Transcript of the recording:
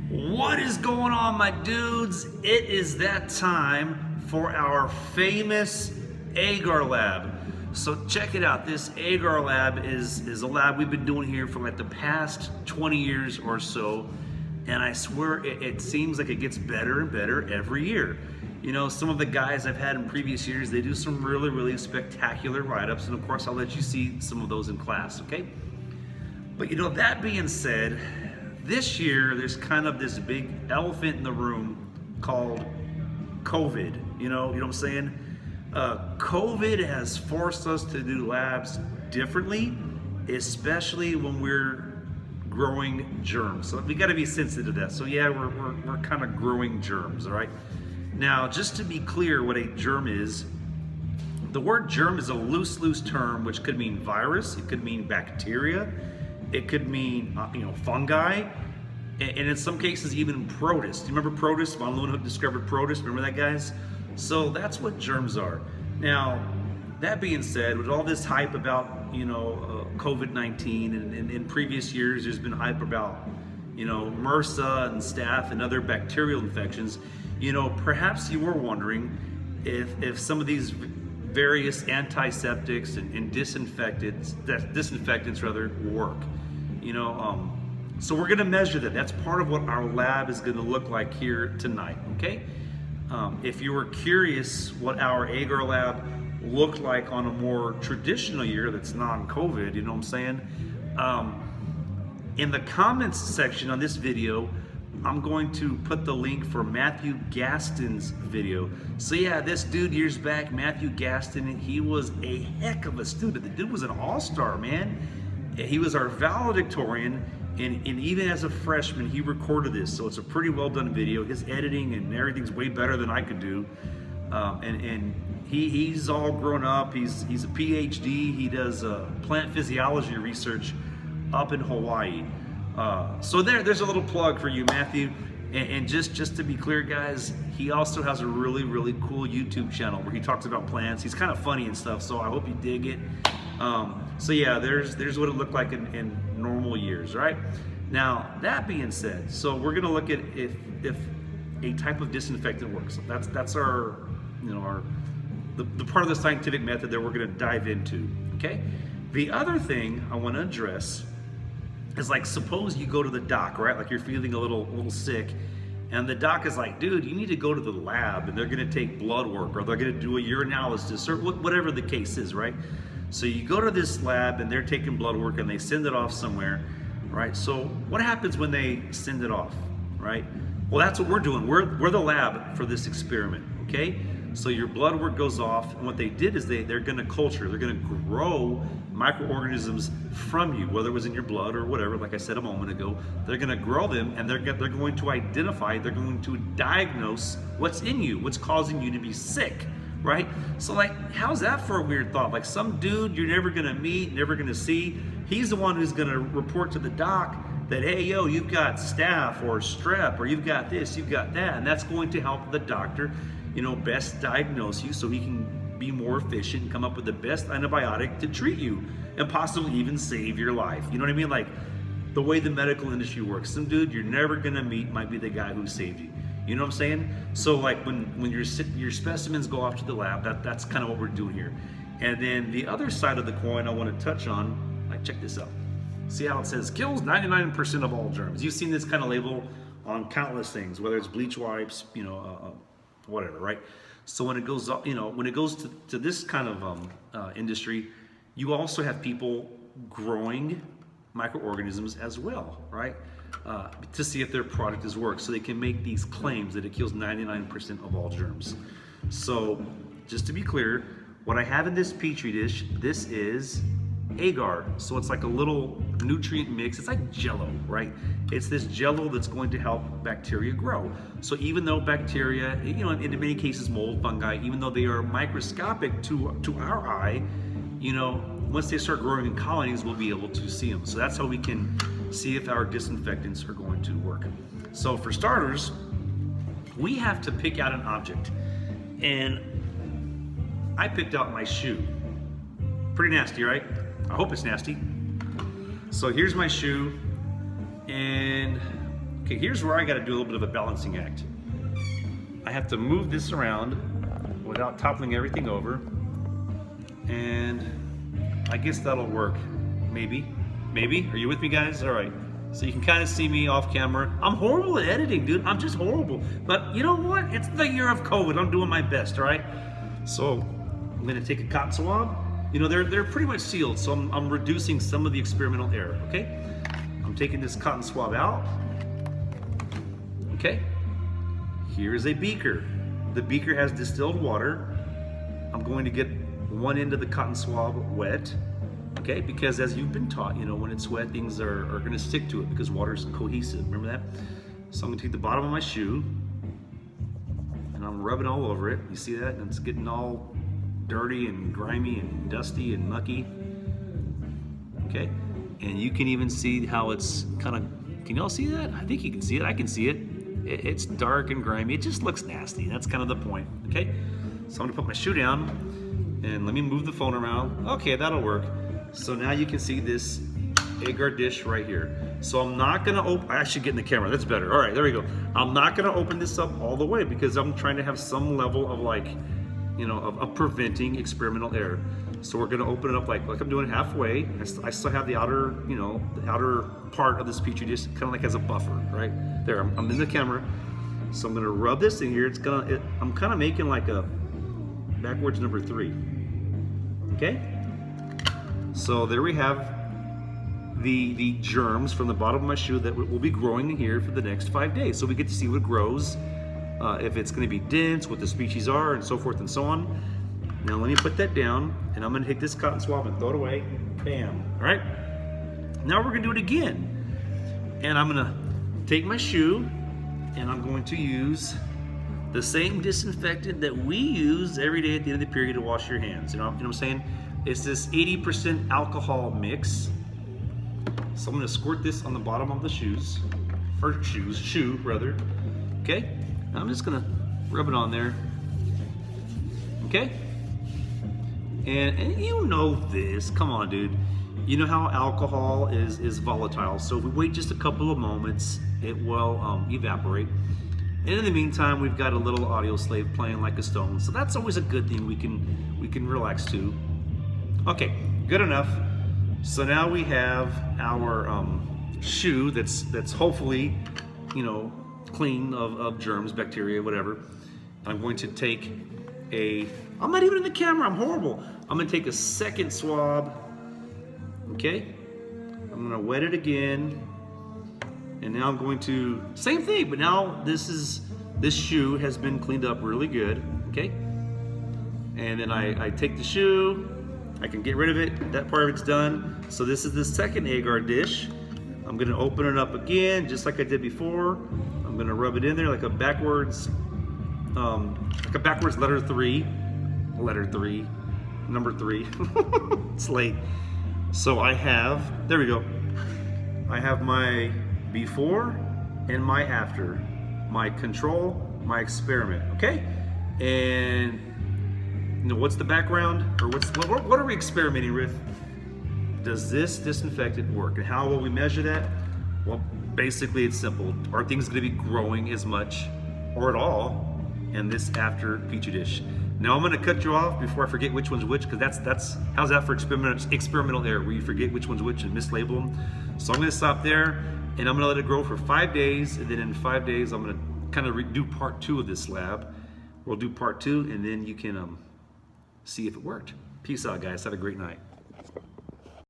What is going on, my dudes? It is that time for our famous Agar lab. So check it out. This Agar lab is a lab we've been doing here for like the past 20 years or so. And I swear it seems like it gets better and better every year. You know, some of the guys I've had in previous years, they do some really spectacular write-ups. And of course, I'll let you see some of those in class, okay? But you know, that being said, this year, there's kind of this big elephant in the room called COVID. You know what I'm saying? COVID has forced us to do labs differently, especially when we're growing germs. So we got to be sensitive to that. So yeah, we're kind of growing germs, all right? Now, just to be clear what a germ is, the word germ is a loose term which could mean virus, it could mean bacteria, it could mean fungi, and in some cases even protists. Do you remember protists? Von Leeuwenhoek discovered protists. Remember that, guys? So that's what germs are. Now, that being said, with all this hype about COVID-19, and in previous years there's been hype about MRSA and staph and other bacterial infections. Perhaps you were wondering if some of these various antiseptics and disinfectants work. So we're going to measure that. That's part of what our lab is going to look like here tonight. Okay. If you were curious what our Agar lab looked like on a more traditional year that's non-COVID, you know what I'm saying? In the comments section on this video, I'm going to put the link for Matthew Gaston's video. So yeah, this dude years back, Matthew Gaston, he was a heck of a student. The dude was an all-star, man. He was our valedictorian, and even as a freshman, he recorded this. So it's a pretty well done video. His editing and everything's way better than I could do. And he's all grown up. He's a PhD. He does plant physiology research up in Hawaii. So there's a little plug for you, Matthew. And just to be clear, guys, he also has a really cool YouTube channel where he talks about plants. He's kind of funny and stuff, so I hope you dig it. So yeah, there's what it looked like in normal years, right? Now, that being said, so we're gonna look at if a type of disinfectant works. So that's our the part of the scientific method that we're gonna dive into, okay? The other thing I wanna address is, like, suppose you go to the doc, right? Like you're feeling a little sick, and the doc is like, dude, you need to go to the lab, and they're gonna take blood work, or they're gonna do a urinalysis, or whatever the case is, right? So you go to this lab, and they're taking blood work, and they send it off somewhere, right? So what happens when they send it off, right? Well, that's what we're doing. We're the lab for this experiment, okay? So your blood work goes off, and what they did is they're gonna culture, they're gonna grow microorganisms from you, whether it was in your blood or whatever, like I said a moment ago. They're gonna grow them, and they're going to identify, they're going to diagnose what's in you, what's causing you to be sick, right? So, like, how's that for a weird thought? Like, some dude you're never gonna meet, never gonna see, he's the one who's gonna report to the doc that, hey, yo, you've got staph or strep, or you've got this, you've got that, and that's going to help the doctor best diagnose you so he can be more efficient and come up with the best antibiotic to treat you and possibly even save your life. You know what I mean? Like, the way the medical industry works, some dude you're never gonna meet might be the guy who saved you. You know what I'm saying? So, like, when your specimens go off to the lab, that's kind of what we're doing here. And then the other side of the coin I want to touch on, like, check this out. See how it says kills 99% of all germs. You've seen this kind of label on countless things, whether it's bleach wipes, whatever, right? So when it goes up, when it goes to this kind of industry, you also have people growing microorganisms as well, right? To see if their product has worked, so they can make these claims that it kills 99% of all germs. So just to be clear, what I have in this petri dish, this is Agar. So it's like a little nutrient mix. It's like Jello, right? It's this Jello that's going to help bacteria grow. So even though bacteria, in many cases mold, fungi, even though they are microscopic to our eye, once they start growing in colonies, we'll be able to see them. So that's how we can see if our disinfectants are going to work. So for starters, we have to pick out an object. And I picked out my shoe. Pretty nasty, right? I hope it's nasty. So here's my shoe, and Okay, here's where I got to do a little bit of a balancing act. I have to move this around without toppling everything over, and I guess that'll work. Maybe. Are you with me, guys? All right. So you can kind of see me off camera. I'm horrible at editing, dude. I'm just horrible. But you know what? It's the year of COVID. I'm doing my best, all right? So I'm gonna take a cotton swab. You know, they're pretty much sealed, so I'm reducing some of the experimental air, okay? I'm taking this cotton swab out. Okay, here's a beaker. The beaker has distilled water. I'm going to get one end of the cotton swab wet, okay? Because as you've been taught, you know, when it's wet, things are gonna stick to it because water's cohesive, remember that? So I'm gonna take the bottom of my shoe and I'm rubbing all over it. You see that? And it's getting all dirty and grimy and dusty and mucky, okay? And you can even see how it's kind of, can y'all see that? I think you can see it, I can see it. It's dark and grimy. It just looks nasty. That's kind of the point, okay? So I'm gonna put my shoe down and let me move the phone around. Okay, that'll work. So now you can see this Agar dish right here. So I'm not gonna open, I should get in the camera, that's better. All right, there we go. I'm not gonna open this up all the way because I'm trying to have some level of like, you know, of preventing experimental air. So we're gonna open it up like I'm doing halfway. I still have the outer, you know, the outer part of this petri dish kind of like as a buffer, right? There, I'm in the camera. So I'm gonna rub this in here. I'm kind of making like a backwards number 3, okay? So there we have the germs from the bottom of my shoe that will be growing in here for the next 5 days. So we get to see what grows, if it's gonna be dense, what the species are, and so forth and so on. Now let me put that down, and I'm gonna take this cotton swab and throw it away. Bam, all right? Now we're gonna do it again. And I'm gonna take my shoe, and I'm going to use the same disinfectant that we use every day at the end of the period to wash your hands. You know what I'm saying? It's this 80% alcohol mix. So I'm gonna squirt this on the bottom of the shoes, or shoe rather. Okay? Now I'm just gonna rub it on there. Okay? And you know this, come on dude. You know how alcohol is volatile, so if we wait just a couple of moments, it will evaporate. And in the meantime, we've got a little audio slave playing like a stone, so that's always a good thing we can relax to. Okay, good enough. So now we have our shoe that's hopefully, you know, clean of germs, bacteria, whatever. I'm going to take I'm not even in the camera, I'm horrible. I'm gonna take a second swab, okay? I'm gonna wet it again, and now I'm going to, same thing, but now this shoe has been cleaned up really good, okay? And then I take the shoe, I can get rid of it, that part of it's done. So this is the second Agar dish. I'm gonna open it up again, just like I did before. I'm gonna rub it in there like a backwards letter 3, number 3. It's late. So I have, there we go. I have my before and my after, my control, my experiment, okay? And you know, what's the background, or what are we experimenting with? Does this disinfectant work? And how will we measure that? Well, basically it's simple. Are things gonna be growing as much or at all in this after petri dish? Now I'm gonna cut you off before I forget which one's which, because that's how's that for experimental error, where you forget which one's which and mislabel them. So I'm gonna stop there, and I'm gonna let it grow for 5 days, and then in 5 days I'm gonna kind of do part 2 of this lab. We'll do part 2, and then you can see if it worked. Peace out, guys. Have a great night.